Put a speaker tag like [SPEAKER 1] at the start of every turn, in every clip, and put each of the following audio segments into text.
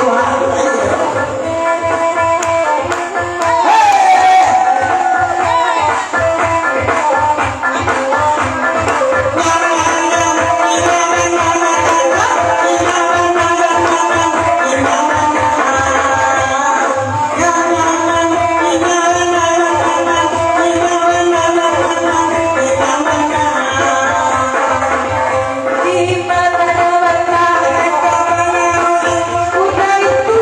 [SPEAKER 1] Di mana mata udah itu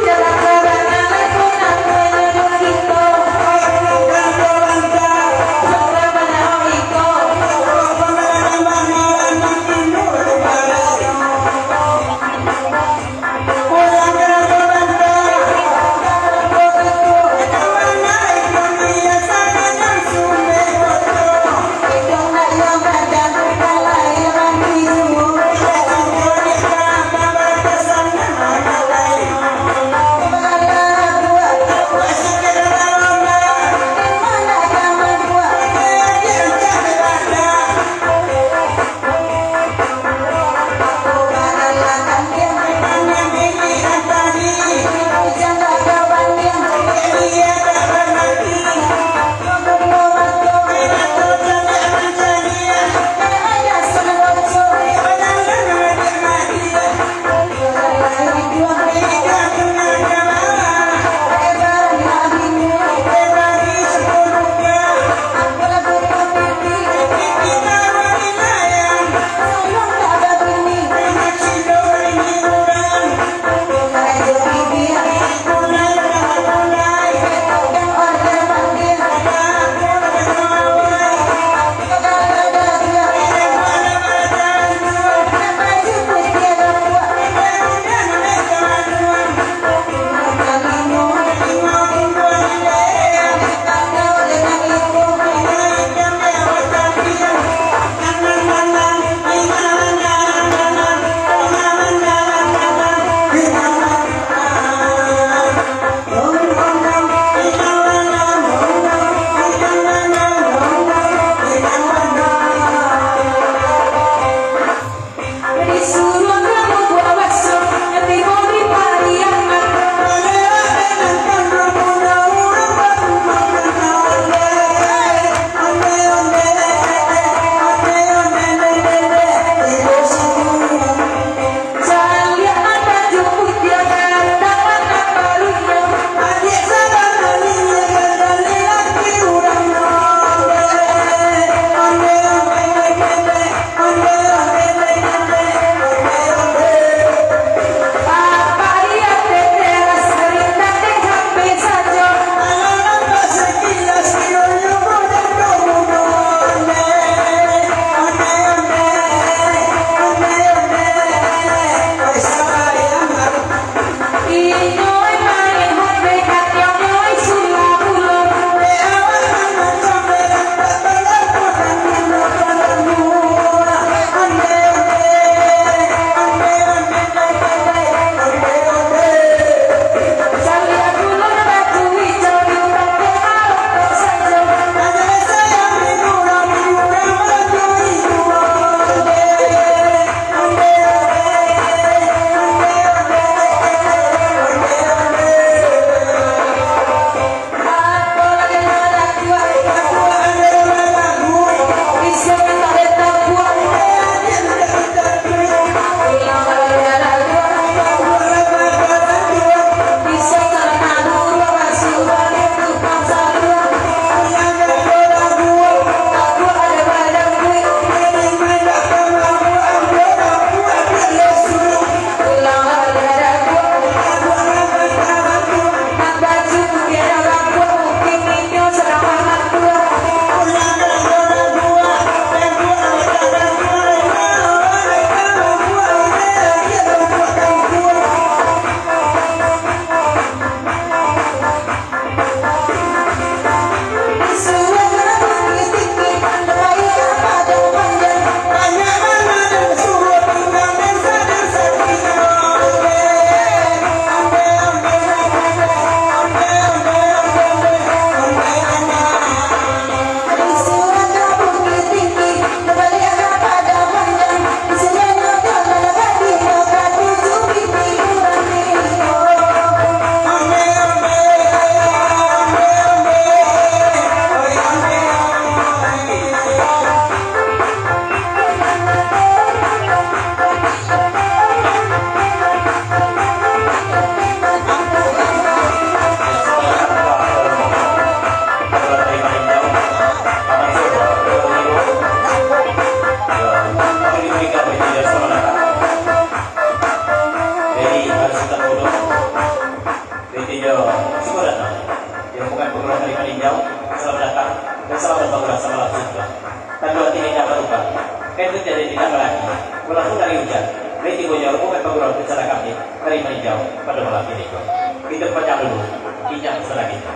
[SPEAKER 1] Video Sikoran yang bukan pengulang dari Paninjau. Selamat datang dan selamat berbahagia sama juga. Kedua tidak berubah. Itu jadi tidak lagi. Walaupun dari hujan, Reti Bojo bukan pengulang bicara kami dari Paninjau pada malam ini. Kita panjang dulu. Tidak setelah kita.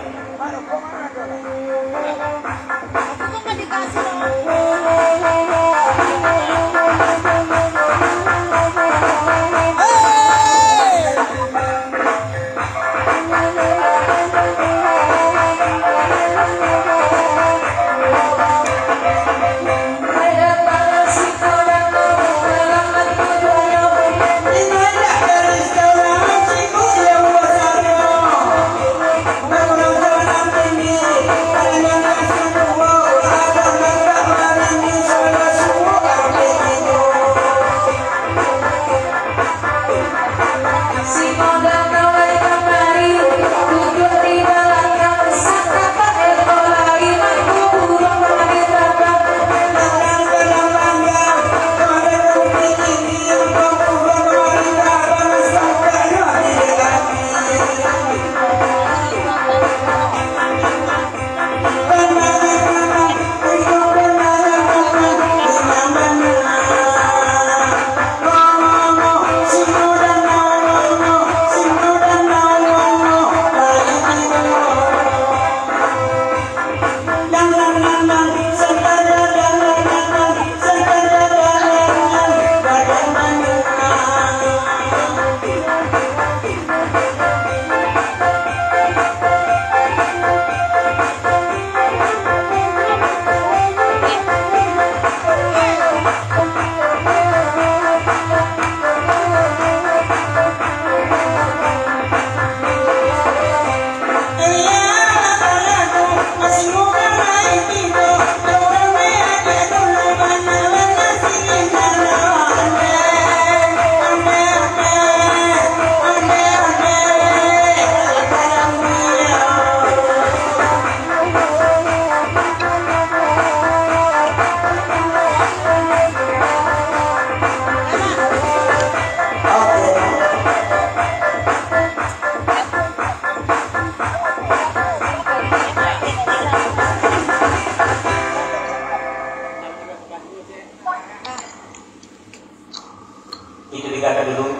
[SPEAKER 1] Itu dikatakan dulu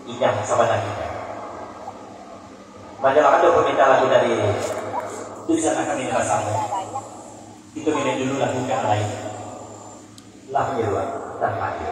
[SPEAKER 1] Ijang sama lagi. Banyak ada peminta lagu dari bisa kami rasamu. Itu milih dulu lagu yang lain. Lagu luar dan mati.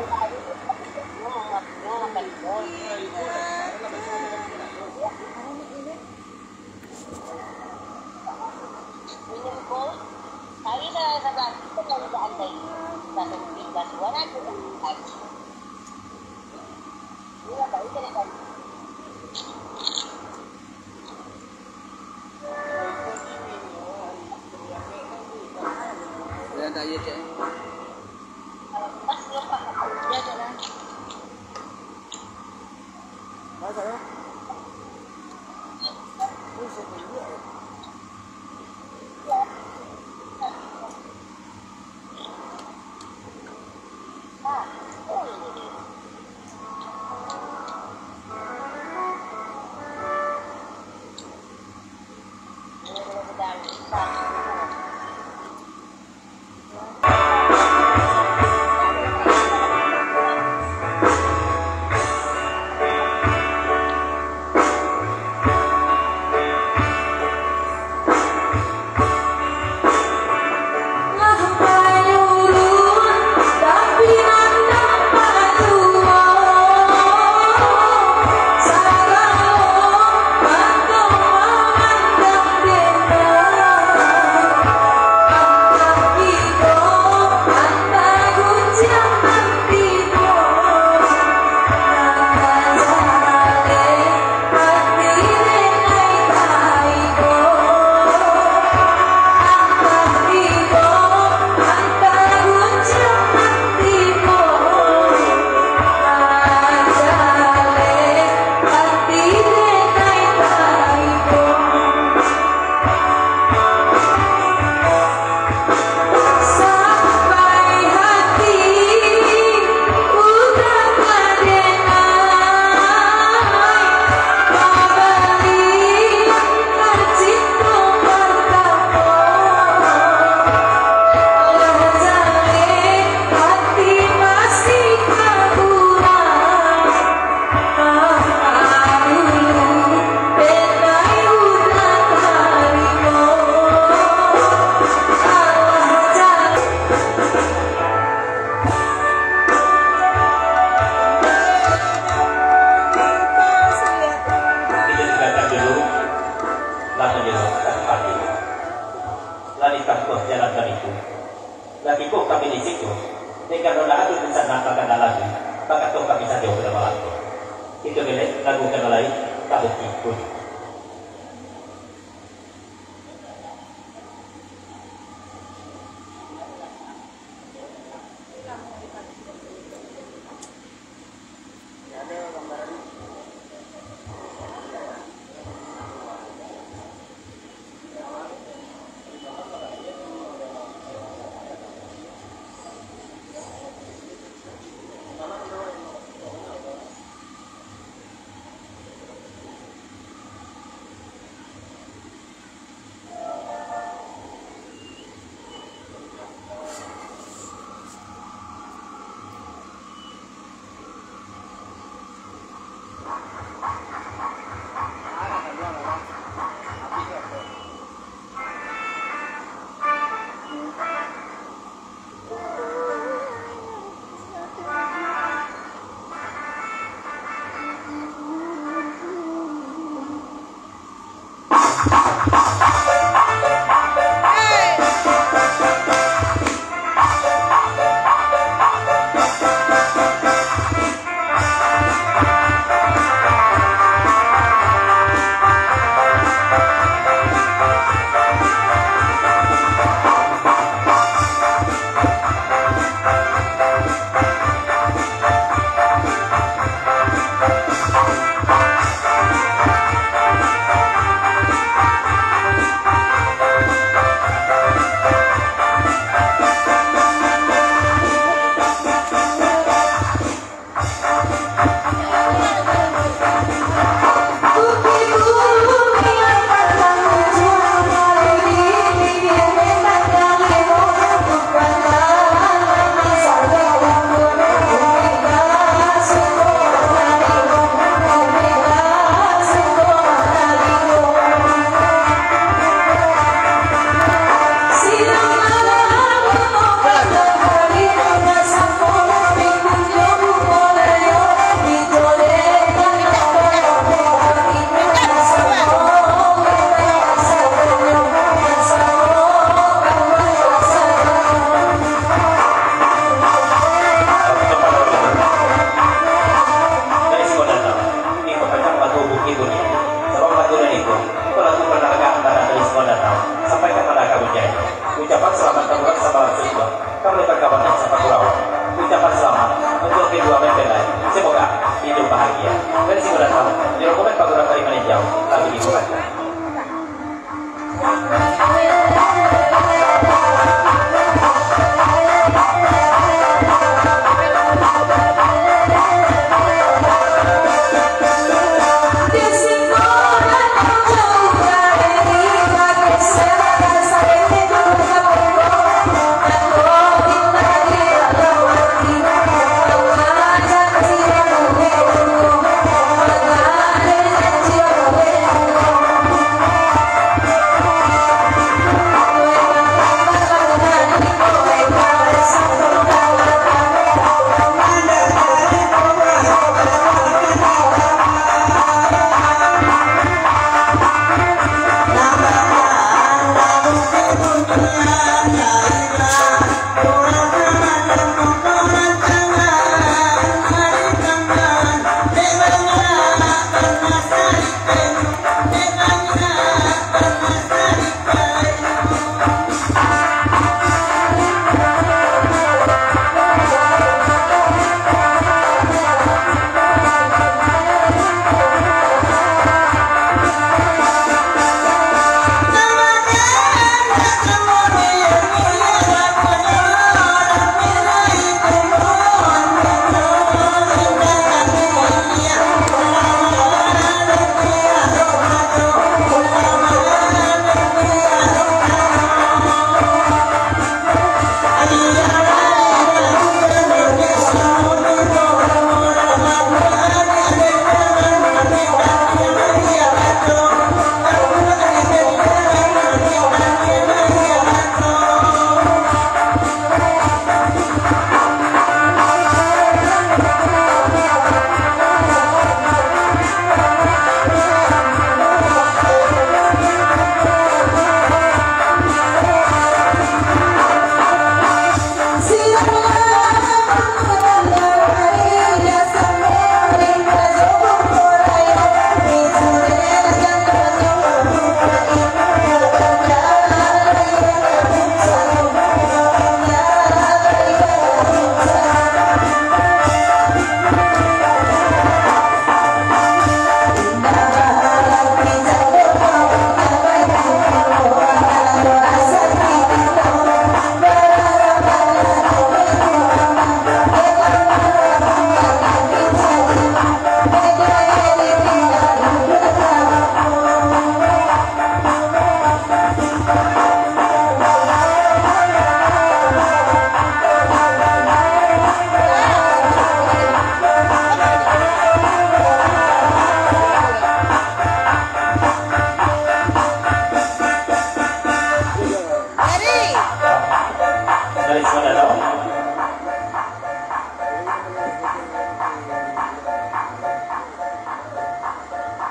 [SPEAKER 1] cukup kami di situ. Jadi kalau ada tuh bisa nampakkan lagi, maka tuh kami bisa jauh dalam waktu. Itu boleh lakukan oleh tabut ikut.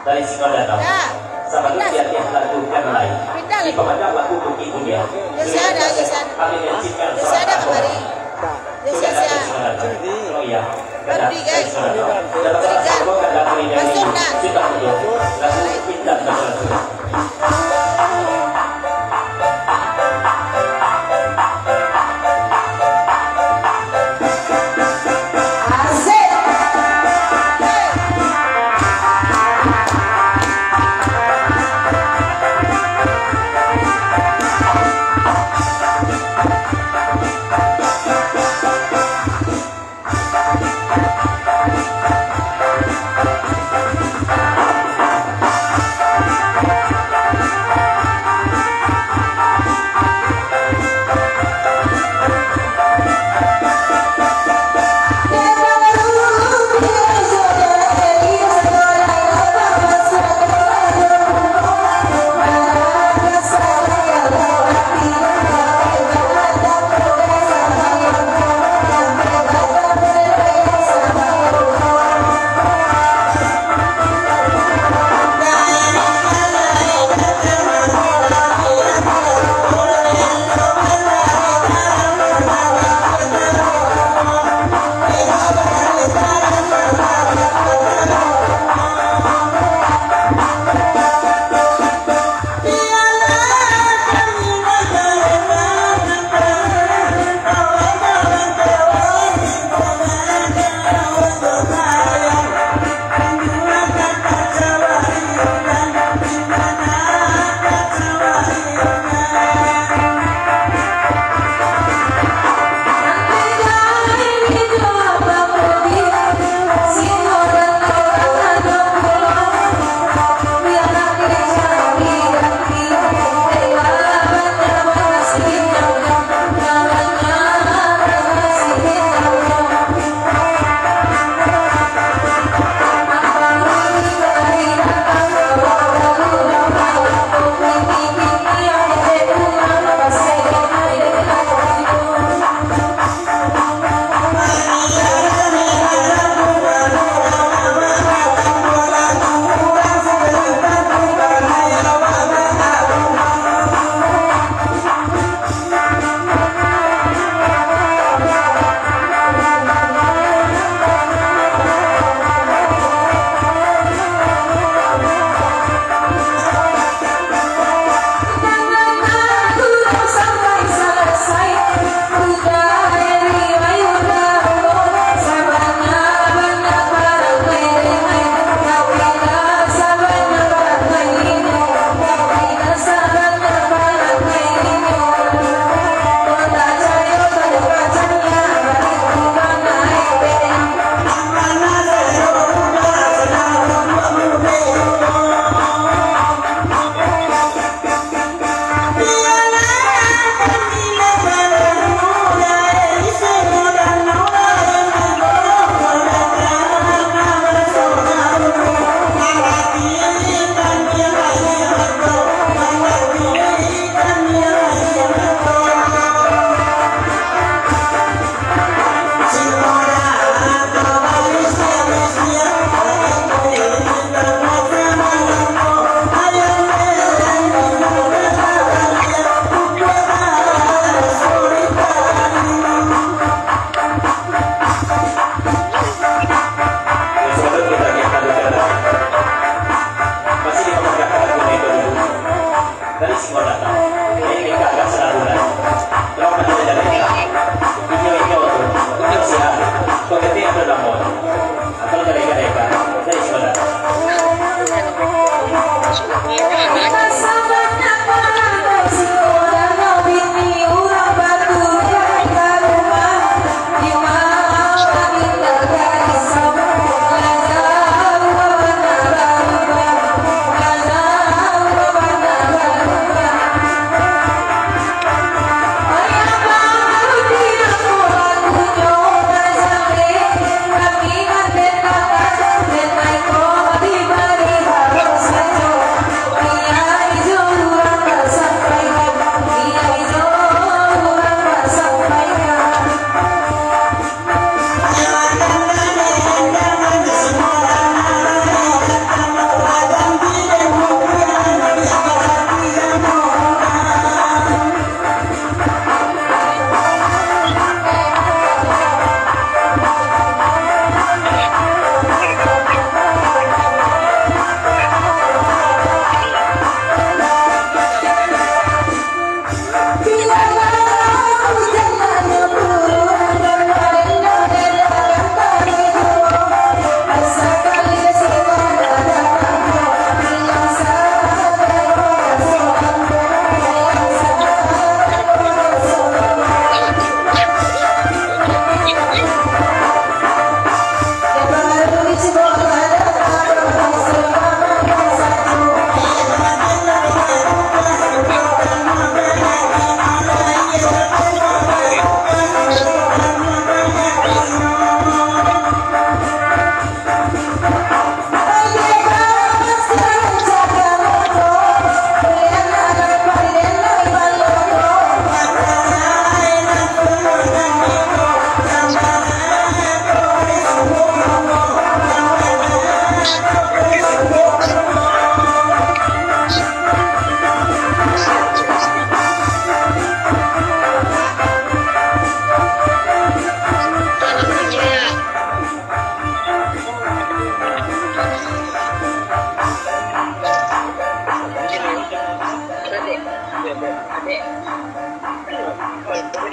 [SPEAKER 1] dari Siko datang. Sama Lucia yang lagu kan lain. Di pemadam lagu bukti punya. Kami mencinkan
[SPEAKER 2] ada kemari.
[SPEAKER 1] Sudah datang sudah datang. Oh iya.
[SPEAKER 2] Pergi guys.
[SPEAKER 1] Masuk nak. Sudah betul. Lagu kita betul.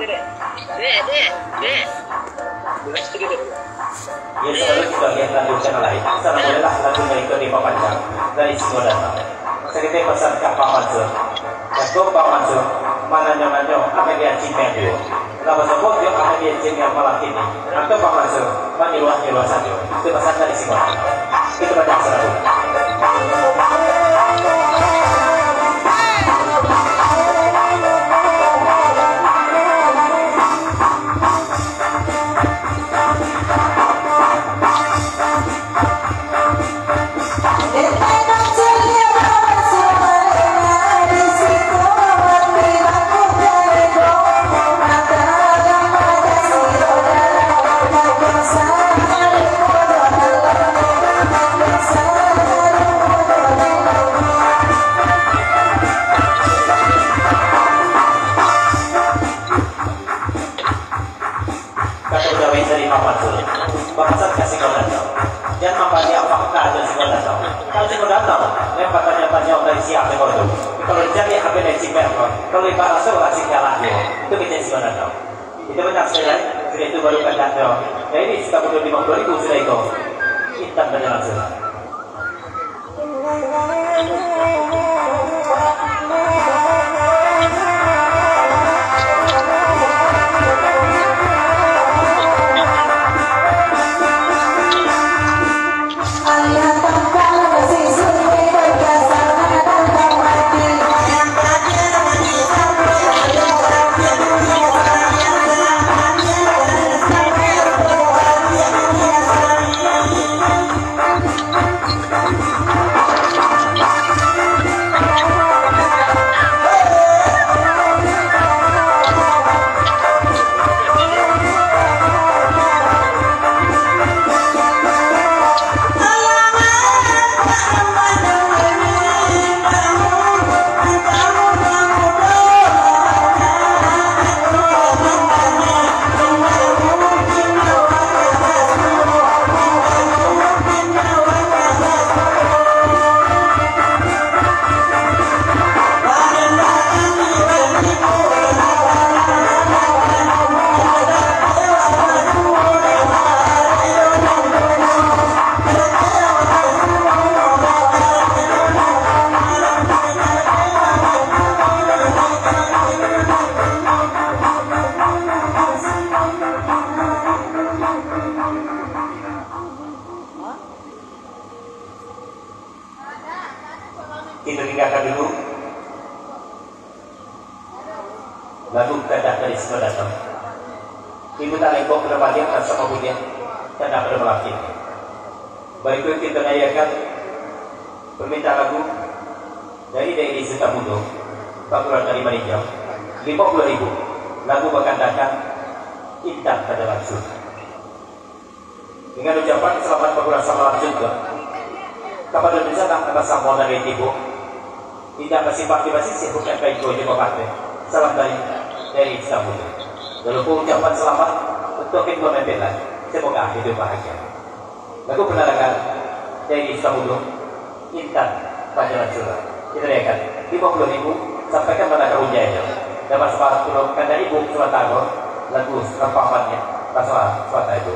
[SPEAKER 1] Ya selalu kita lihat lanjutkan lain. Sana bolehlah lagu mengikuti papanjang dari semua datang. Sekitar pesan Kak Pak Mansur. Jago Pak Mansur, mana nyonya apa dia cinta dia. Kalau sebut dia apa dia cinta malam ini. Atau Pak Mansur, mana luas saja. Itu pesan dari semua. Itu banyak selalu. Kalau jadi apa yang siapa kalau ibarat seorang siapa itu kita siapa tahu itu banyak sekali itu baru kan tahu ya ini sudah butuh 50.000 sudah itu kita berjalan sudah kita tinggalkan dulu lagu kedah dari semua datang ibu tak lengkok berbahagia dan sama punya dan tak bermelaki berikut kita nayakan permintaan lagu dari Daily Sekamudo Bakuran dari Marinjau 50.000 lagu berkandakan Intan pada langsung dengan ucapan selamat Bakuran sama langsung kepada Indonesia atas semua dari ibu tidak masih bukan baik di Bupati. Salam dari Istanbul. Lalu ucapan selamat untuk kedua mempelai. Semoga hidup bahagia. Lagu penerangan dari Istanbul Intan Panjalan Surah. Kita lihat 50.000 sampaikan pada karunia dapat sepakat turunkan dari ibu Suwatago lagu rempamannya pasal suatu itu.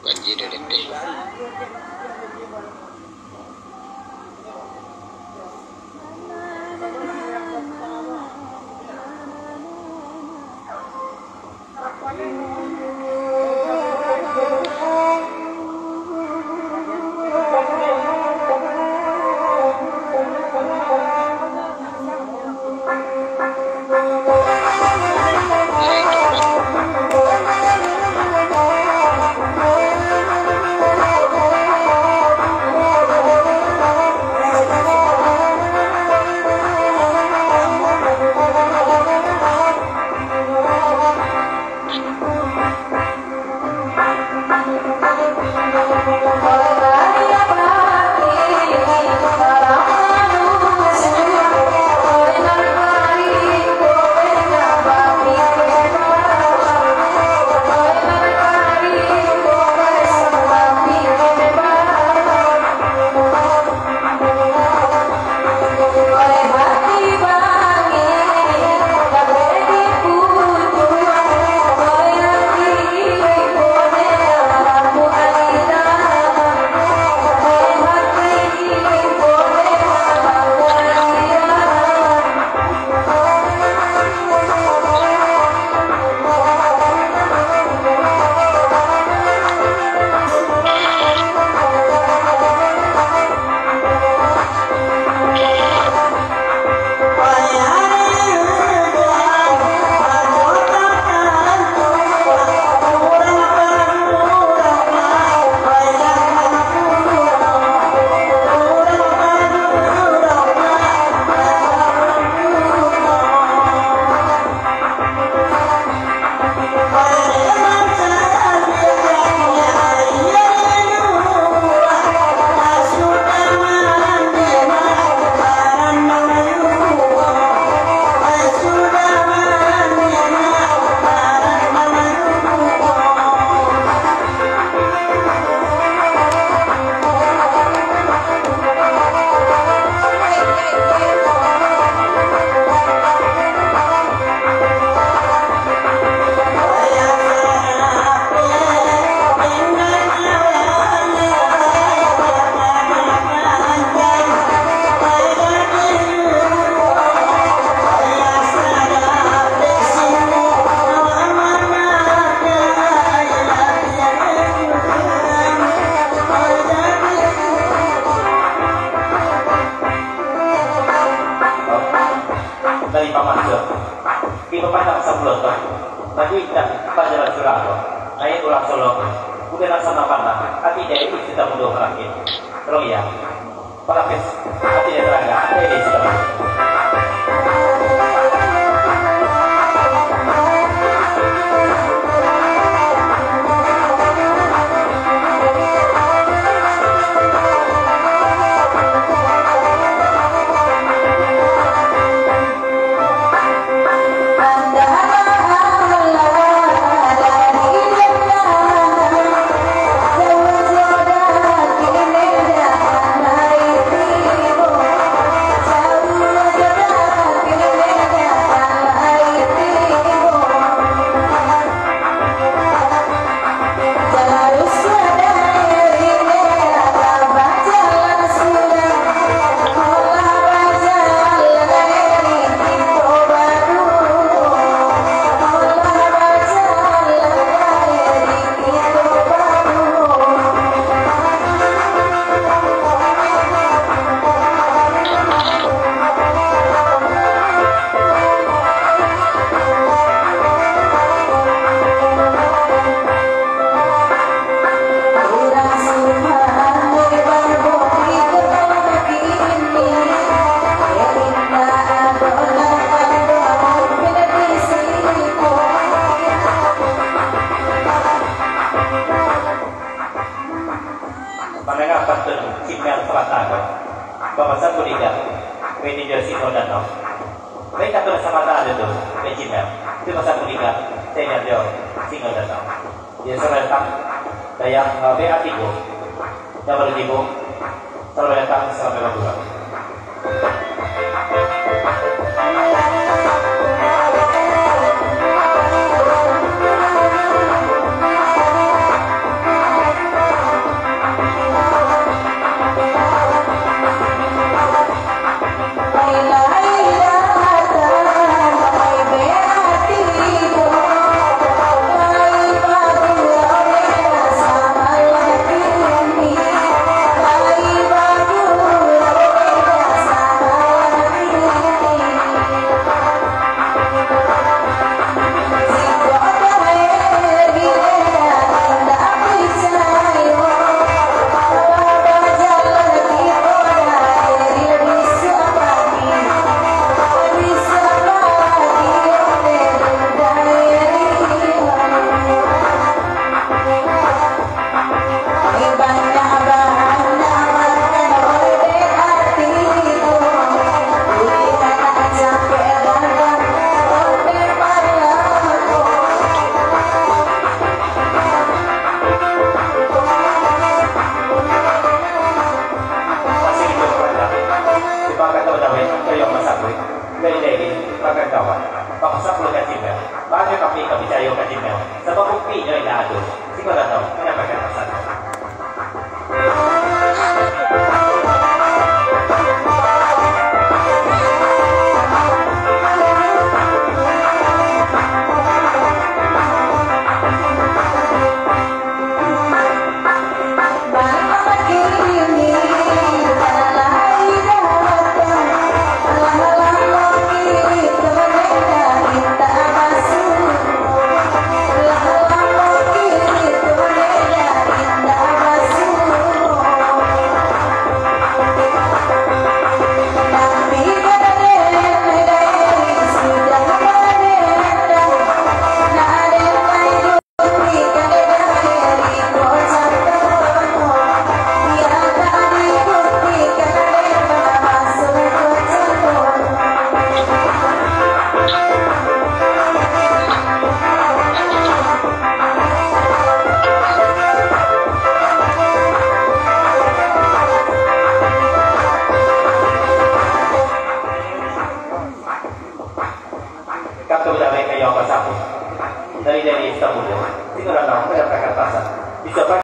[SPEAKER 2] Banjir dari
[SPEAKER 1] Lagu Intan Panjalan Surato, ayat ulang Solo, bukan laksana panah, hati dari itu kita mundur rakit. Terus ya, parapes, hati dari teraga, dari sudah. Bapak saya kuliah, manajer Sino Danau. Mereka tuh sama ada tuh, Benjamin. Itu masa kuliah, saya nyadar Sino Danau. Dia selalu datang, saya BA Tigo, yang baru Tigo, selalu datang sampai Madura. Paksa perlu kacimel, banyak kami percaya kacimel. Sebab bukti dari ada, sih pada tahu menyampaikan pesan. Dari Istanbul, tinggal orang mendapatkan pasar. Bisa